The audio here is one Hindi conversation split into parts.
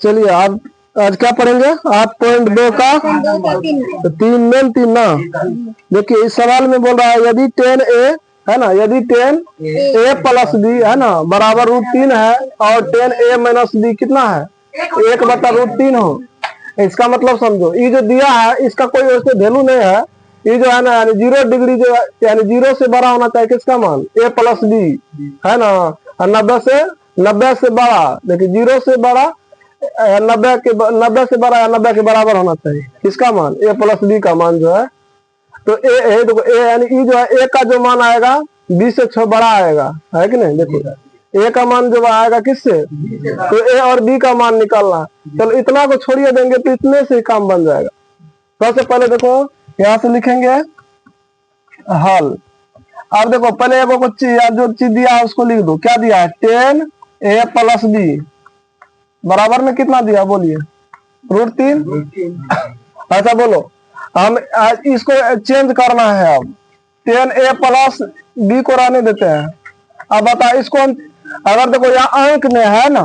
चलिए आज क्या पढ़ेंगे? 8.2 का तो 3 मेन 3 ना। देखिए इस सवाल में बोल रहा है यदि 10a है ना, यदि 10a प्लस b है ना बराबर √3 है और 10a माइनस b कितना है 1/√3 हो। इसका मतलब समझो, ये जो दिया है इसका कोई वैसे वैल्यू नहीं है। ये जो है ना यानी 0 डिग्री जो यानी 0 से बड़ा होना चाहिए किसका मान a प्लस b है ना, और 90 से बड़ा। देखिए 0 से बड़ा 90 से बड़ा या 90 के बराबर होना चाहिए किसका मान a प्लस b का मान जो है। तो a देखो a यानी e जो है a का जो मान आएगा b से 6 बड़ा आएगा, है कि नहीं। देखो a का मान जो आएगा किससे, तो a और b का मान निकालना। चलो इतना को छोड़िए देंगे तो इतने से काम बन जाएगा। सबसे पहले देखो यहाँ से लिखेंगे हल। अब देखो पहले एगो जो चीज दिया है उसको लिख दो। क्या दिया है 10a प्लस b बराबर में कितना दिया बोलिए √3। अच्छा बोलो हम आज इसको चेंज करना है। अब 10a प्लस b को रहने देते हैं। अब बता इसको हम अगर देखो यहाँ अंक में है ना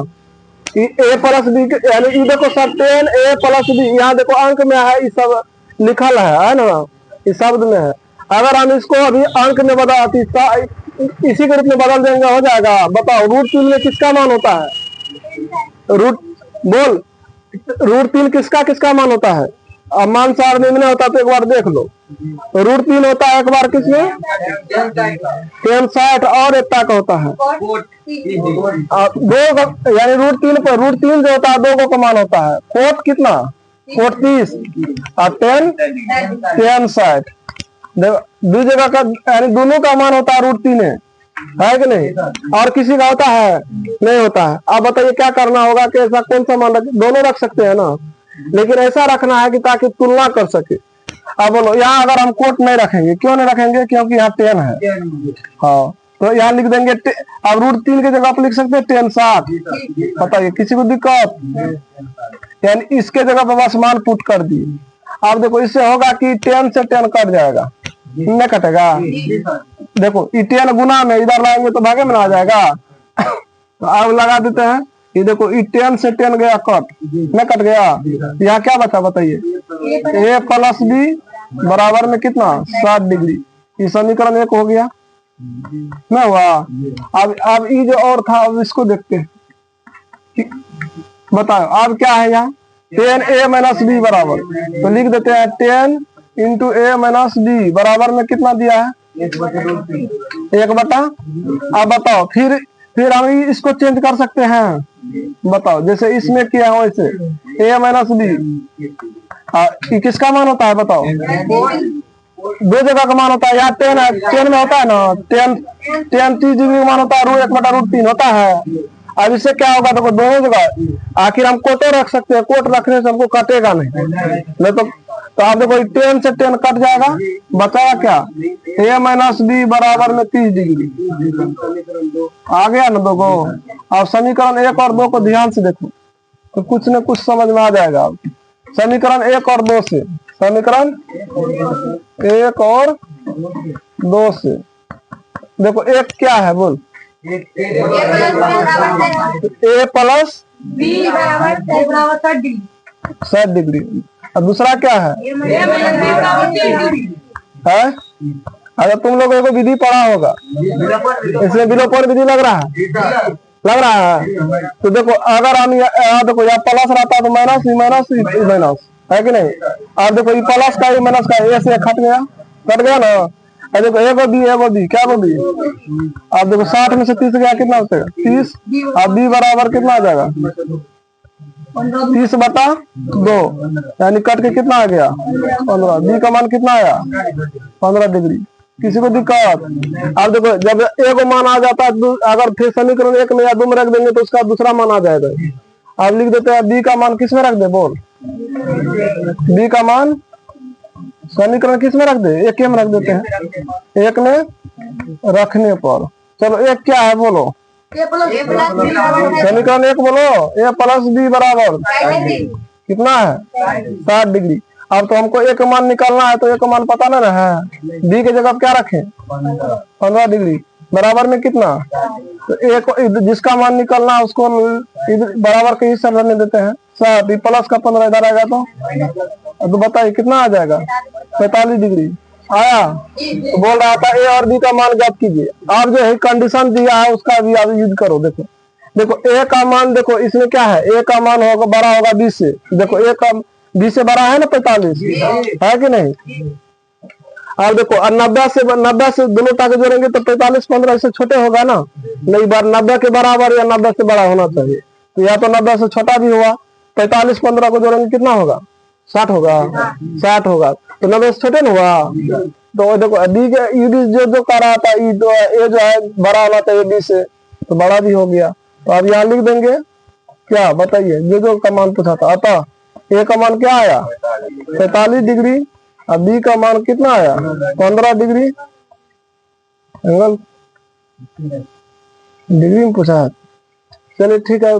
a प्लस b यानी ये देखो सब 10a प्लस b यहाँ देखो अंक में है, ये सब लिखल है ना, इस शब्द में है। अगर हम इसको अभी अंक में बदल इसी के रूप में बदल देंगे हो जाएगा। बताओ √3 में किसका मान होता है, बोल √3 किसका मान होता है। अब मान सार में नहीं होता तो एक बार देख लो। √3 होता है एक बार किसमें 1060 और इतना का होता है दो यानी √3 पर √3 जो होता है 2 का मान होता है। कोट कितना 30 और 1060 दो जगह का यानी दोनों का मान होता है √3 है कि नहीं, और किसी का होता है नहीं होता है। अब बताइए क्या करना होगा कि ऐसा कौन सा मान दोनों रख सकते हैं ना, लेकिन ऐसा रखना है कि ताकि तुलना कर सके। अब बोलो यहाँ अगर हम कोट नहीं रखेंगे, क्यों नहीं रखेंगे, क्योंकि यहाँ 10 है। हाँ तो यहाँ लिख देंगे अब √3 की जगह पर लिख सकते हैं 1060। बताइए किसी को दिक्कत, यानी इसके जगह पर बस मान पुट कर दिए। अब देखो इससे होगा कि 10 से 10 कट जाएगा, नहीं कटेगा। देखो 10 गुना में इधर लाएंगे तो भागे में आ जाएगा। तो अब लगा देते हैं, ये देखो 10 से 10 गया कट, नहीं कट गया। यहाँ क्या बचा बताइए a प्लस b बराबर में कितना 60 डिग्री। ये समीकरण 1 हो गया ना हुआ। अब ये जो और था अब इसको देखते हैं। बताओ अब क्या है यहाँ 10a माइनस b बराबर, तो लिख देते हैं 10 इंटू a माइनस b बराबर में कितना दिया है 1/। अब बताओ फिर हम इसको चेंज कर सकते हैं। बताओ जैसे इसमें किया है वैसे a माइनस b किसका मान होता है बताओ, दो जगह का मान होता है। यहाँ 10 है, 10 में होता है ना 10 30 डिग्री का मान होता है 1/√3 होता है। अब इससे क्या होगा देखो दोनों जगह आखिर हम कोटे रख सकते हैं, कोट रखने से हमको कटेगा नहीं तो आप देखो 10 से 10 कट जाएगा, बचाया क्या a माइनस b बराबर में 30 डिग्री आ गया ना 2 को। अब समीकरण 1 और 2 को ध्यान से देखो तो कुछ न कुछ समझ में आ जाएगा। अब समीकरण 1 और 2 से, समीकरण 1 और 2 से देखो एक क्या है बोल a प्लस b बराबर 60 डिग्री। और दूसरा क्या है अगर तुम लोगों को विधि पढ़ा होगा इसमें विलोपन विधि लग रहा है। तो देखो अगर हम देखो यहाँ प्लस रहता तो माइनस है कि नहीं। अब देखो ये प्लस का माइनस का ए से कट गया ना। देखो एगो बी क्या बी। अब देखो 60 में से 30 गया कितना होता है 30। अब बी बराबर कितना आ जाएगा 30/2 यानी कट के कितना आ गया 15। बी का मान कितना आया 15 डिग्री। किसी को दिक्कत। अब देखो जब एगो मान आ जाता है अगर फिर समीकरण 1 में या 2 में रख देंगे तो उसका दूसरा मान आ जाएगा। अब लिख देते हैं बी का मान किस में रख दे बोल, बी का मान समीकरण किस में रख दे 1 में रख देते हैं 1 में रखने पर। चलो एक क्या है बोलो समीकरण 1 बोलो a प्लस b बराबर कितना है 60 डिग्री। अब तो हमको एक मान निकालना है तो एक मान पता नहीं है, बी के जगह क्या रखें 15 डिग्री। बराबर में कितना, तो एक जिसका मान निकलना उसको बराबर के हिस्सा रहने देते हैं। 7 प्लस का 15 इधर आएगा तो बताइए कितना आ जाएगा, 45 डिग्री आया। तो बोल रहा था ए और बी का मान ज्ञात कीजिए। आप जो है कंडीशन दिया है उसका भी आप यूज करो। देखो ए का मान, देखो इसमें क्या है, ए का मान होगा बड़ा होगा 20 से। देखो ए का 20 से बड़ा है ना 45, है कि नहीं। और देखो 90 से दोनों टाके जोड़ेंगे तो 45 15 से छोटे होगा ना, नहीं बार 90 के बराबर या 90 से बड़ा होना चाहिए। तो या तो 90 से छोटा भी हुआ, 45 15 को जोड़ेंगे कितना होगा, 60 होगा, 60 होगा। तो 90 से छोटे ना हुआ। तो देखो डी जो कर रहा था ये जो है बड़ा होना चाहिए 20 से, तो बड़ा भी हो गया। तो अब यहाँ लिख देंगे क्या, बताइए जो का मान पूछा था। अतः ए का मान क्या आया 45 डिग्री, और बी का मान कितना आया 15 डिग्री। एंगल डिग्री में पूछा है, चलिए ठीक है।